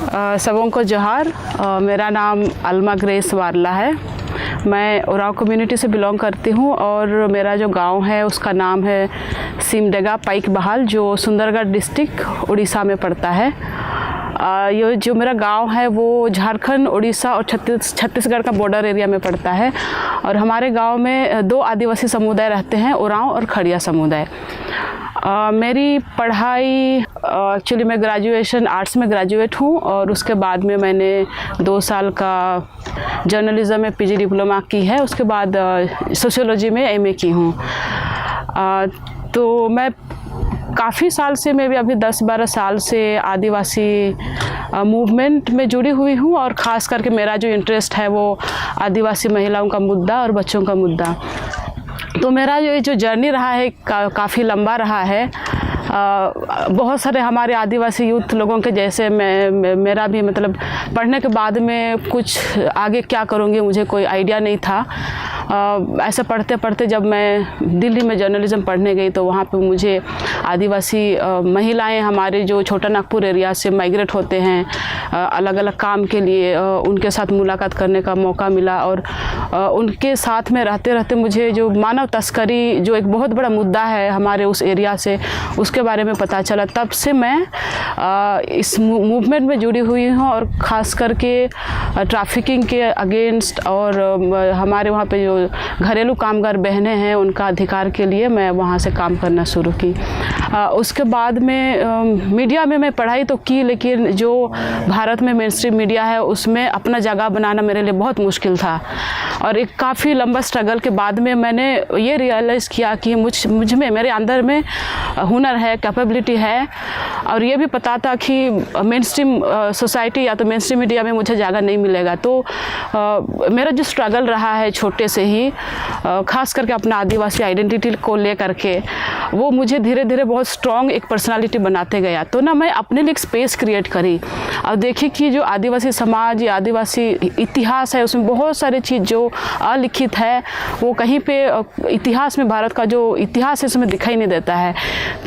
सबों को जोहार। मेरा नाम अलमा ग्रेस वारला है। मैं उरांव कम्युनिटी से बिलोंग करती हूँ और मेरा जो गांव है उसका नाम है सिमडेगा पाइक बहाल, जो सुंदरगढ़ डिस्ट्रिक्ट उड़ीसा में पड़ता है। ये जो मेरा गांव है वो झारखंड, उड़ीसा और छत्तीसगढ़ का बॉर्डर एरिया में पड़ता है। और हमारे गांव में 2 आदिवासी समुदाय रहते हैं, उरांव और खड़िया समुदाय। मेरी पढ़ाई एक्चुअली मैं ग्रेजुएशन आर्ट्स में ग्रेजुएट हूँ और उसके बाद में मैंने 2 साल का जर्नलिज्म में पीजी डिप्लोमा की है। उसके बाद सोशियोलॉजी में एमए की हूँ। तो मैं काफ़ी साल से, मैं भी अभी 10-12 साल से आदिवासी मूवमेंट में जुड़ी हुई हूँ और ख़ास करके मेरा जो इंटरेस्ट है वो आदिवासी महिलाओं का मुद्दा और बच्चों का मुद्दा। तो मेरा ये जो जर्नी रहा है काफ़ी लंबा रहा है। बहुत सारे हमारे आदिवासी यूथ लोगों के जैसे मेरा भी मतलब पढ़ने के बाद में कुछ आगे क्या करूँगी मुझे कोई आइडिया नहीं था। ऐसे पढ़ते पढ़ते जब मैं दिल्ली में जर्नलिज्म पढ़ने गई तो वहाँ पे मुझे आदिवासी महिलाएं हमारे जो छोटा नागपुर एरिया से माइग्रेट होते हैं अलग अलग काम के लिए, उनके साथ मुलाकात करने का मौका मिला। और उनके साथ में रहते रहते मुझे जो मानव तस्करी जो एक बहुत बड़ा मुद्दा है हमारे उस एरिया से, उसके बारे में पता चला। तब से मैं इस मूवमेंट में जुड़ी हुई हूँ और ख़ास करके ट्रैफिकिंग के अगेंस्ट और हमारे वहाँ पे जो घरेलू कामगार बहनें हैं उनका अधिकार के लिए मैं वहाँ से काम करना शुरू की। उसके बाद में मीडिया में मैं पढ़ाई तो की, लेकिन जो भारत में मेनस्ट्रीम मीडिया है उसमें अपना जगह बनाना मेरे लिए बहुत मुश्किल था। और एक काफ़ी लंबा स्ट्रगल के बाद में मैंने ये रियलाइज़ किया कि मुझ में, मेरे अंदर में हुनर है, कैपेबिलिटी है। और ये भी पता था कि मेनस्ट्रीम सोसाइटी या तो मेनस्ट्रीम मीडिया में मुझे जगह नहीं मिलेगा। तो मेरा जो स्ट्रगल रहा है छोटे से ही, ख़ास करके अपना आदिवासी आइडेंटिटी को लेकर के, वो मुझे धीरे धीरे बहुत स्ट्रॉन्ग एक पर्सनालिटी बनाते गया। तो ना मैं अपने लिए एक स्पेस क्रिएट करी और देखी कि जो आदिवासी समाज या आदिवासी इतिहास है उसमें बहुत सारी चीज़ जो अलिखित है वो कहीं पे इतिहास में, भारत का जो इतिहास है उसमें दिखाई नहीं देता है।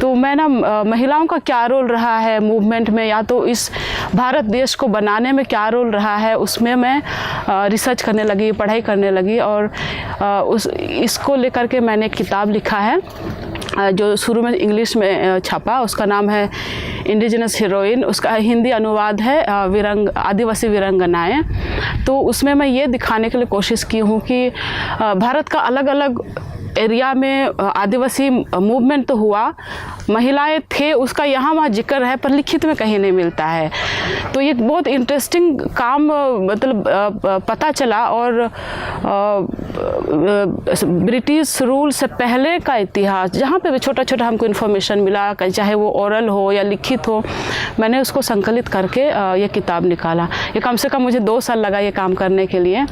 तो मैं ना महिलाओं का क्या रोल रहा है मूवमेंट में, या तो इस भारत देश को बनाने में क्या रोल रहा है, उसमें मैं रिसर्च करने लगी, पढ़ाई करने लगी। और इसको लेकर के मैंने एक किताब लिखा है जो शुरू में इंग्लिश में छपा, उसका नाम है इंडिजिनस हीरोइन। उसका हिंदी अनुवाद है आदिवासी वीरांगनाएं। तो उसमें मैं ये दिखाने के लिए कोशिश की हूँ कि भारत का अलग अलग एरिया में आदिवासी मूवमेंट तो हुआ, महिलाएं थे, उसका यहाँ वहाँ जिक्र है पर लिखित में कहीं नहीं मिलता है। तो ये बहुत इंटरेस्टिंग काम मतलब पता चला। और ब्रिटिश रूल से पहले का इतिहास जहाँ पे भी छोटा छोटा हमको इन्फॉर्मेशन मिला, चाहे वो ओरल हो या लिखित हो, मैंने उसको संकलित करके ये किताब निकाला। ये कम से कम मुझे 2 साल लगा ये काम करने के लिए।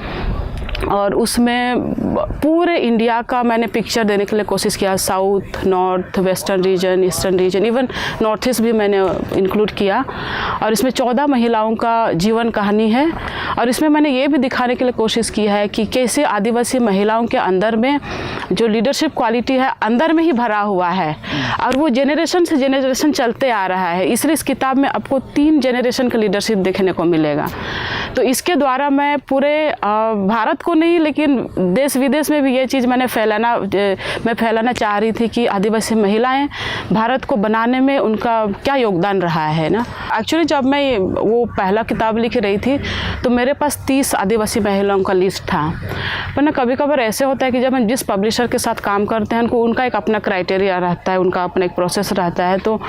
और उसमें पूरे इंडिया का मैंने पिक्चर देने के लिए कोशिश किया, south, north, western region, eastern region, even north east भी मैंने इंक्लूड किया। और इसमें 14 महिलाओं का जीवन कहानी है। और इसमें मैंने ये भी दिखाने के लिए कोशिश की है कि कैसे आदिवासी महिलाओं के अंदर में जो लीडरशिप क्वालिटी है अंदर में ही भरा हुआ है और वो जेनरेशन से जेनरेशन चलते आ रहा है। इसलिए इस किताब में आपको 3 जेनरेशन का लीडरशिप देखने को मिलेगा। तो इसके द्वारा मैं पूरे भारत को नहीं, लेकिन देश विदेश में भी ये चीज़ मैं फैलाना चाह रही थी कि आदिवासी महिलाएं भारत को बनाने में उनका क्या योगदान रहा है ना। एक्चुअली जब मैं वो पहला किताब लिख रही थी तो मेरे पास 30 आदिवासी महिलाओं का लिस्ट था। पर ना कभी कभार ऐसे होता है कि जब हम जिस पब्लिशर के साथ काम करते हैं उनका एक अपना क्राइटेरिया रहता है, उनका अपना एक प्रोसेस रहता है। तो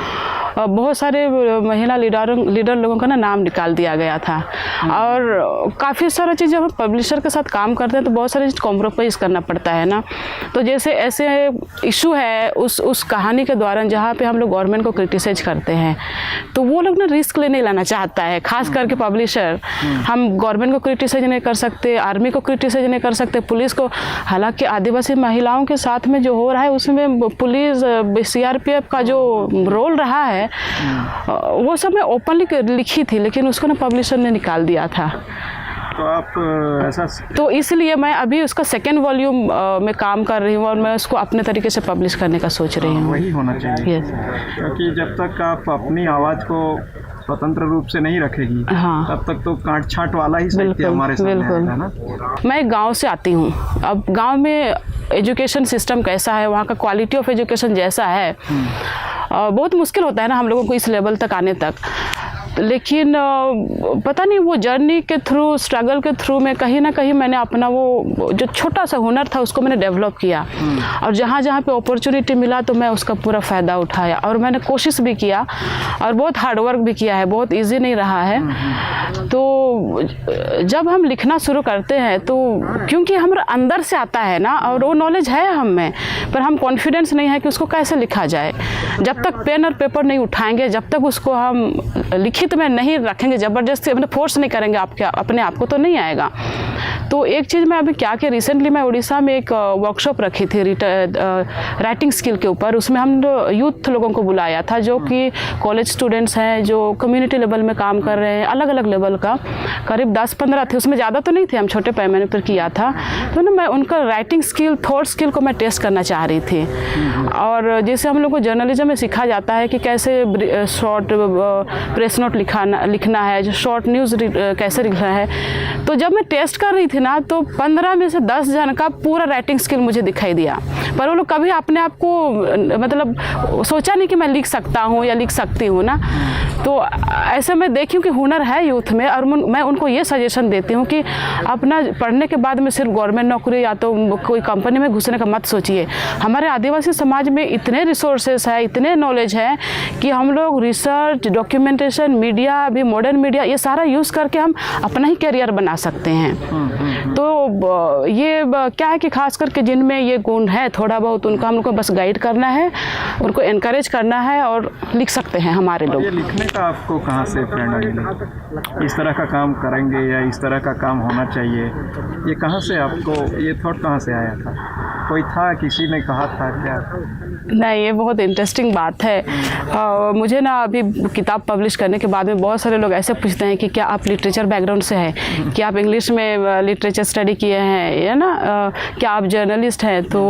बहुत सारे महिला लीडर लोगों का ना नाम निकाल दिया गया था। और काफ़ी सारा चीज़ जब हम पब्लिशर के साथ काम करते हैं तो बहुत सारी चीज़ कॉम्प्रोमाइज़ करना पड़ता है ना। तो जैसे ऐसे इशू है उस कहानी के दौरान जहाँ पे हम लोग गवर्नमेंट को क्रिटिसाइज करते हैं, तो वो लोग ना रिस्क नहीं लेना चाहता है, खास करके पब्लिशर। हम गवर्नमेंट को क्रिटिसाइज नहीं कर सकते, आर्मी को क्रिटिसाइज नहीं कर सकते, पुलिस को। हालांकि आदिवासी महिलाओं के साथ में जो हो रहा है उसमें पुलिस, सीआरपीएफ का जो रोल रहा है वो सब मैं ओपनली लिखी थी, लेकिन उसको ना पब्लिशर ने निकाल दिया था। तो आप ऐसा, तो इसलिए मैं अभी उसका 2nd वॉल्यूम में काम कर रही हूँ और मैं उसको अपने तरीके से पब्लिश करने का सोच रही हूँ। वही होना चाहिए। yes. क्योंकि जब तक आप अपनी आवाज़ को स्वतंत्र रूप से नहीं रखेगी, हाँ, तब तक तो काट छांट वाला ही साहित्य हमारे सामने आएगा ना। मैं एक गांव से आती हूँ। अब गांव में एजुकेशन सिस्टम कैसा है, वहाँ का क्वालिटी ऑफ एजुकेशन जैसा है, बहुत मुश्किल होता है ना हम लोगों को इस लेवल तक आने तक। लेकिन पता नहीं वो जर्नी के थ्रू, स्ट्रगल के थ्रू में कहीं ना कहीं मैंने अपना वो जो छोटा सा हुनर था उसको मैंने डेवलप किया, और जहाँ जहाँ पे अपॉर्चुनिटी मिला तो मैं उसका पूरा फ़ायदा उठाया, और मैंने कोशिश भी किया और बहुत हार्ड वर्क भी किया है, बहुत इजी नहीं रहा है। तो जब हम लिखना शुरू करते हैं तो क्योंकि हमारे अंदर से आता है ना, और वो नॉलेज है हम में, पर हम कॉन्फिडेंस नहीं है कि उसको कैसे लिखा जाए। जब तक पेन और पेपर नहीं उठाएंगे, जब तक उसको हम लिखित में नहीं रखेंगे, ज़बरदस्ती अपने फोर्स नहीं करेंगे अपने आप को, तो नहीं आएगा। तो एक चीज़ मैं अभी क्या कि रिसेंटली मैं उड़ीसा में एक वर्कशॉप रखी थी राइटिंग स्किल के ऊपर। उसमें हम यूथ लोगों को बुलाया था जो कि कॉलेज स्टूडेंट्स हैं, जो कम्युनिटी लेवल में काम कर रहे हैं, अलग अलग लेवल का, करीब 10-15 थे। उसमें ज़्यादा तो नहीं थे, हम छोटे पैमाने पर किया था। तो ना मैं उनका राइटिंग स्किल, थॉट स्किल को मैं टेस्ट करना चाह रही थी। और जैसे हम लोग को जर्नलिज्म में सिखाया जाता है कि कैसे शॉर्ट प्रेस नोट लिखना है, जो शॉर्ट न्यूज़ कैसे लिखना है। तो जब मैं टेस्ट कर रही थी ना, तो 15 में से 10 जन का पूरा राइटिंग स्किल मुझे दिखाई दिया, पर वो लोग कभी अपने आप को मतलब सोचा नहीं कि मैं लिख सकता हूँ या लिख सकती हूँ ना। तो ऐसे मैं देखी हूँ कि हुनर है यूथ में, और मैं उनको ये सजेशन देती हूँ कि अपना पढ़ने के बाद में सिर्फ गवर्नमेंट नौकरी या तो कोई कंपनी में घुसने का मत सोचिए। हमारे आदिवासी समाज में इतने रिसोर्सेस है, इतने नॉलेज है कि हम लोग रिसर्च, डॉक्यूमेंटेशन, मीडिया, अभी मॉडर्न मीडिया, ये सारा यूज़ करके हम अपना ही करियर बना सकते हैं। तो ये क्या है कि खास करके जिनमें ये गुण है थोड़ा बहुत, उनका हम लोग को बस गाइड करना है, उनको एनकरेज करना है, और लिख सकते हैं हमारे लोग। ये लिखने का आपको कहाँ से प्रेरणा मिली? इस तरह का काम करेंगे या इस तरह का काम होना चाहिए, ये कहाँ से आपको ये थॉट कहाँ से आया था? कोई था, किसी ने कहा था क्या? नहीं, ये बहुत इंटरेस्टिंग बात है। मुझे ना अभी किताब पब्लिश करने के बाद में बहुत सारे लोग ऐसे पूछते हैं कि क्या आप लिटरेचर बैकग्राउंड से हैं, क्या आप इंग्लिश में लिटरेचर स्टडी किए हैं, या ना क्या आप जर्नलिस्ट हैं। तो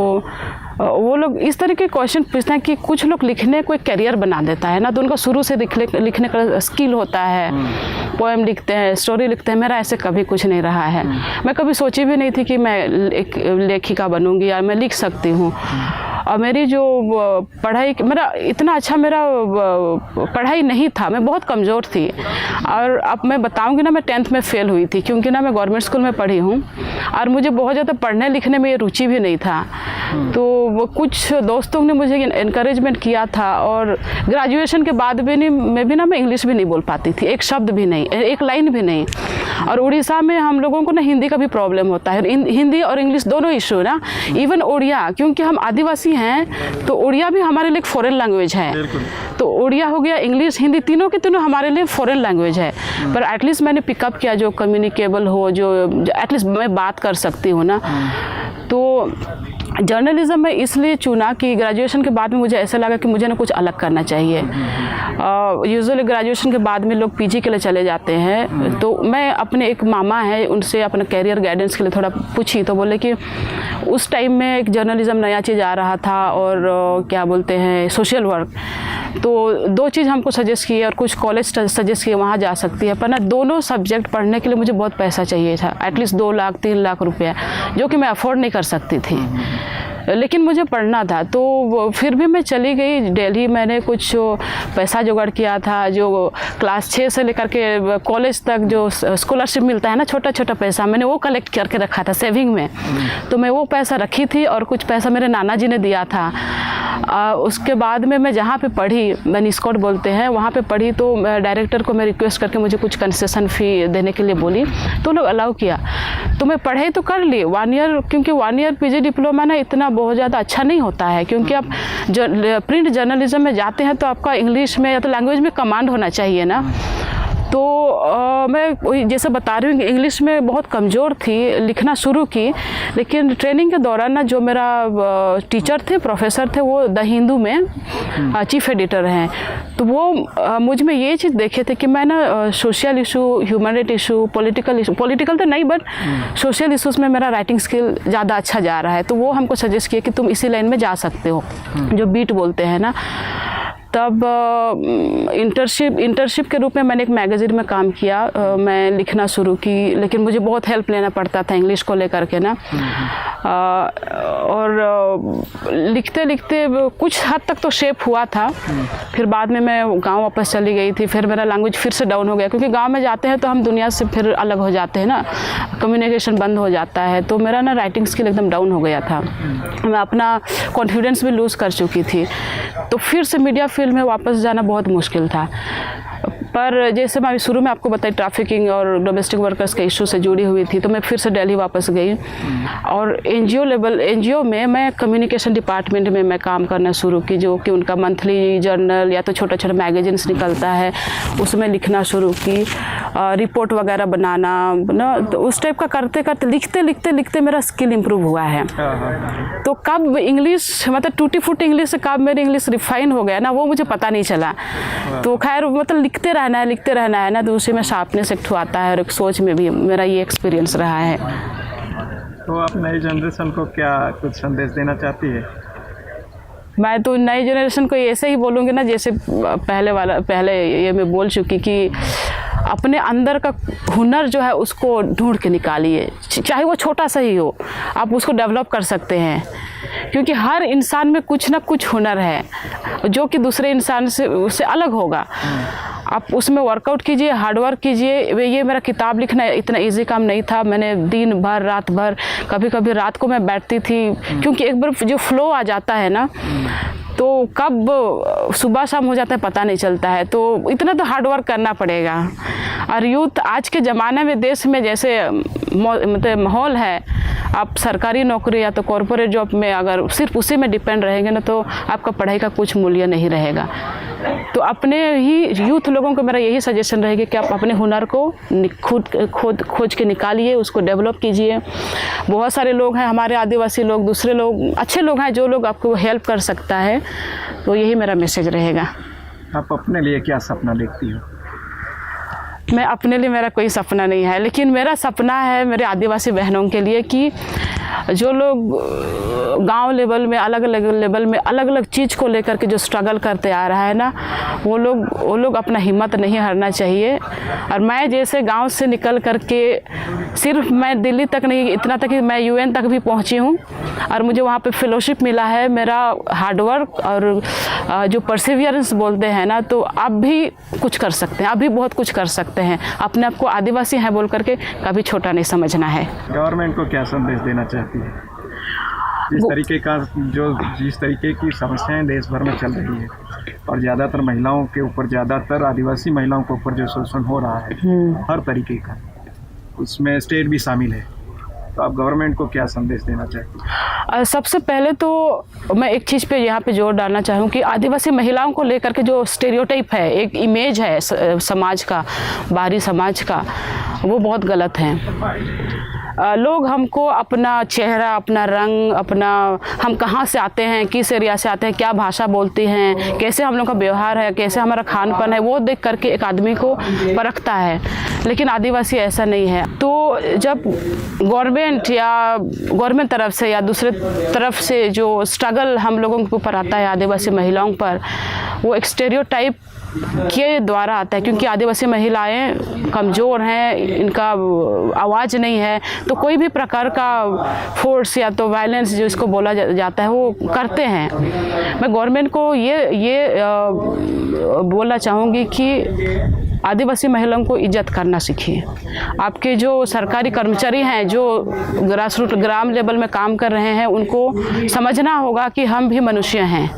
वो लोग इस तरह के क्वेश्चन पूछते हैं कि कुछ लोग लिखने को एक करियर बना देता है ना, तो उनका शुरू से लिखने का स्किल होता है, पोएम लिखते हैं, स्टोरी लिखते हैं। मेरा ऐसे कभी कुछ नहीं रहा है। मैं कभी सोची भी नहीं थी कि मैं एक लेखिका बनूंगी या मैं लिख सकती हूँ। और मेरी जो पढ़ाई, मेरा इतना अच्छा मेरा पढ़ाई नहीं था, मैं बहुत कमज़ोर थी। और अब मैं बताऊंगी ना, मैं 10th में फ़ेल हुई थी, क्योंकि ना मैं गवर्नमेंट स्कूल में पढ़ी हूँ और मुझे बहुत ज़्यादा पढ़ने लिखने में ये रुचि भी नहीं था। तो वो कुछ दोस्तों ने मुझे इनकरेजमेंट किया था, और ग्रेजुएशन के बाद भी मैं इंग्लिश भी नहीं बोल पाती थी, एक शब्द भी नहीं, एक लाइन भी नहीं। और उड़ीसा में हम लोगों को ना हिंदी का भी प्रॉब्लम होता है, हिंदी और इंग्लिश दोनों इशू ना। इवन उड़िया, क्योंकि हम आदिवासी हैं तो उड़िया भी हमारे लिए एक फॉरेन लैंग्वेज है। तो उड़िया हो गया, इंग्लिश, हिंदी, तीनों के तीनों हमारे लिए फॉरेन लैंग्वेज है। पर एटलीस्ट मैंने पिकअप किया जो कम्युनिकेबल हो, जो एटलीस्ट मैं बात कर सकती हूँ ना। तो जर्नलिज्म में इसलिए चुना कि ग्रेजुएशन के बाद में मुझे ऐसा लगा कि मुझे ना कुछ अलग करना चाहिए। यूजुअली ग्रेजुएशन के बाद में लोग पीजी के लिए चले जाते हैं। तो मैं अपने एक मामा है, उनसे अपना कैरियर गाइडेंस के लिए थोड़ा पूछी, तो बोले कि उस टाइम में एक जर्नलिज्म नया चीज़ आ रहा था, और क्या बोलते हैं, सोशल वर्क। तो 2 चीज़ हमको सजेस्ट किए, और कुछ कॉलेज सजेस्ट किए वहाँ जा सकती है, पर ना दोनों सब्जेक्ट पढ़ने के लिए मुझे बहुत पैसा चाहिए था, एटलीस्ट 2 लाख 3 लाख रुपया, जो कि मैं अफोर्ड नहीं कर सकती थी। लेकिन मुझे पढ़ना था। तो फिर भी मैं चली गई दिल्ली। मैंने कुछ पैसा जुगाड़ किया था, जो क्लास 6 से लेकर के कॉलेज तक जो स्कॉलरशिप मिलता है ना, छोटा छोटा पैसा, मैंने वो कलेक्ट करके रखा था सेविंग में। तो मैं वो पैसा रखी थी, और कुछ पैसा मेरे नाना जी ने दिया था। उसके बाद में मैं जहाँ पे पढ़ी, मैंने स्कॉट बोलते हैं, वहाँ पे पढ़ी। तो डायरेक्टर को मैं रिक्वेस्ट करके मुझे कुछ कंसेशन फ़ी देने के लिए बोली, तो लोग अलाउ किया। तो मैं पढ़ाई तो कर ली 1 ईयर, क्योंकि 1 ईयर पीजी डिप्लोमा ना इतना बहुत ज़्यादा अच्छा नहीं होता है, क्योंकि आप प्रिंट जर्नलिज्म में जाते हैं तो आपका इंग्लिश में या तो लैंग्वेज में कमांड होना चाहिए ना। तो मैं जैसे बता रही हूँ कि इंग्लिश में बहुत कमज़ोर थी, लिखना शुरू की। लेकिन ट्रेनिंग के दौरान ना जो मेरा टीचर थे, प्रोफेसर थे, वो द हिंदू में चीफ एडिटर हैं। तो वो मुझ में ये चीज़ देखे थे कि मैं ना social issue, human right issue, political issue, political तो नहीं बट सोशल इशूज़ में मेरा राइटिंग स्किल ज़्यादा अच्छा जा रहा है। तो वो हमको सजेस्ट किया कि तुम इसी लाइन में जा सकते हो, जो बीट बोलते हैं ना। तब इंटर्नशिप के रूप में मैंने एक मैगज़ीन में काम किया। मैं लिखना शुरू की, लेकिन मुझे बहुत हेल्प लेना पड़ता था इंग्लिश को लेकर के ना। और लिखते लिखते कुछ हद तक तो शेप हुआ था। फिर बाद में मैं गांव वापस चली गई थी। फिर मेरा लैंग्वेज फिर से डाउन हो गया, क्योंकि गांव में जाते हैं तो हम दुनिया से फिर अलग हो जाते हैं ना, कम्युनिकेशन बंद हो जाता है। तो मेरा ना राइटिंग स्किल एकदम डाउन हो गया था। मैं अपना कॉन्फिडेंस भी लूज़ कर चुकी थी। तो फिर से मीडिया फील्ड में वापस जाना बहुत मुश्किल था। पर जैसे मैं शुरू में आपको बताई, ट्रैफिकिंग और डोमेस्टिक वर्कर्स के इशू से जुड़ी हुई थी, तो मैं फिर से दिल्ली वापस गई और एनजीओ में मैं कम्युनिकेशन डिपार्टमेंट में मैं काम करना शुरू की, जो कि उनका मंथली जर्नल या तो छोटा छोटा मैगजीन्स निकलता है, उसमें लिखना शुरू की, रिपोर्ट वगैरह बनाना ना। तो उस टाइप का करते करते लिखते मेरा स्किल इम्प्रूव हुआ है। तो कब इंग्लिश मतलब टूटी फूटी इंग्लिश से कब मेरी इंग्लिश रिफाइन हो गया ना, वो मुझे पता नहीं चला। तो खैर मतलब लिखते रहना है ना, तो उसी में शार्पनेस एक आता है और एक सोच में भी मेरा ये एक्सपीरियंस रहा है। तो आप नई जनरेशन को क्या कुछ संदेश देना चाहती है? मैं तो नई जनरेशन को ऐसे ही बोलूँगी ना, जैसे पहले ये मैं बोल चुकी कि अपने अंदर का हुनर जो है उसको ढूंढ के निकालिए, चाहे वो छोटा सा ही हो, आप उसको डेवलप कर सकते हैं। क्योंकि हर इंसान में कुछ ना कुछ हुनर है जो कि दूसरे इंसान से उससे अलग होगा। आप उसमें वर्कआउट कीजिए, हार्डवर्क कीजिए। ये मेरा किताब लिखना इतना इजी काम नहीं था। मैंने दिन भर रात भर, कभी कभी रात को मैं बैठती थी, क्योंकि एक बार जो फ्लो आ जाता है ना, तो कब सुबह शाम हो जाता है पता नहीं चलता है। तो इतना तो हार्डवर्क करना पड़ेगा। और यूथ आज के ज़माने में देश में जैसे मतलब माहौल है, आप सरकारी नौकरी या तो कॉरपोरेट जॉब में अगर सिर्फ उसी में डिपेंड रहेंगे ना, तो आपका पढ़ाई का कुछ मूल्य नहीं रहेगा। तो अपने ही यूथ लोगों को मेरा यही सजेशन रहेगा कि आप अपने हुनर को खुद खोज के निकालिए, उसको डेवलप कीजिए। बहुत सारे लोग हैं, हमारे आदिवासी लोग, दूसरे लोग, अच्छे लोग हैं जो लोग आपको हेल्प कर सकता है। तो यही मेरा मैसेज रहेगा। आप अपने लिए क्या सपना देखती हो? मैं अपने लिए मेरा कोई सपना नहीं है, लेकिन मेरा सपना है मेरे आदिवासी बहनों के लिए कि जो लोग गांव लेवल में अलग अलग चीज़ को लेकर के जो स्ट्रगल करते आ रहा है ना, वो लोग अपना हिम्मत नहीं हारना चाहिए। और मैं जैसे गांव से निकल करके सिर्फ मैं दिल्ली तक नहीं, इतना तक कि मैं यूएन तक भी पहुंची हूं और मुझे वहां पे फेलोशिप मिला है। मेरा हार्डवर्क और जो परसिवियरेंस बोलते हैं ना, तो आप भी कुछ कर सकते हैं, आप भी बहुत कुछ कर सकते हैं। अपने आप को आदिवासी हैं बोल करके कभी छोटा नहीं समझना है। गवर्नमेंट को क्या संदेश देना चाहती है? जिस तरीके की समस्याएं देश भर में चल रही है और ज़्यादातर महिलाओं के ऊपर, ज़्यादातर आदिवासी महिलाओं के ऊपर जो शोषण हो रहा है हर तरीके का, उसमें स्टेट भी शामिल है, तो आप गवर्नमेंट को क्या संदेश देना चाहती हैं? सबसे पहले तो मैं एक चीज़ पे यहाँ पे जोर डालना चाहूँ कि आदिवासी महिलाओं को लेकर के जो स्टेरियोटाइप है, एक इमेज है समाज का, बाहरी समाज का, वो बहुत गलत है। लोग हमको अपना चेहरा, अपना रंग, हम कहाँ से आते हैं, किस एरिया से आते हैं, क्या भाषा बोलती हैं, कैसे हम लोग का व्यवहार है, कैसे हमारा खान पान है, वो देख करके एक आदमी को परखता है। लेकिन आदिवासी ऐसा नहीं है। तो जब गवर्नमेंट तरफ से या दूसरे तरफ से जो स्ट्रगल हम लोगों के ऊपर आता है आदिवासी महिलाओं पर, वो एक स्टेरियोटाइप के द्वारा आता है। क्योंकि आदिवासी महिलाएं कमज़ोर हैं, इनका आवाज़ नहीं है, तो कोई भी प्रकार का फोर्स या तो वायलेंस जो इसको बोला जाता है वो करते हैं। मैं गवर्नमेंट को ये बोलना चाहूँगी कि आदिवासी महिलाओं को इज्जत करना सीखिए। आपके जो सरकारी कर्मचारी हैं, जो ग्राम लेवल में काम कर रहे हैं, उनको समझना होगा कि हम भी मनुष्य हैं।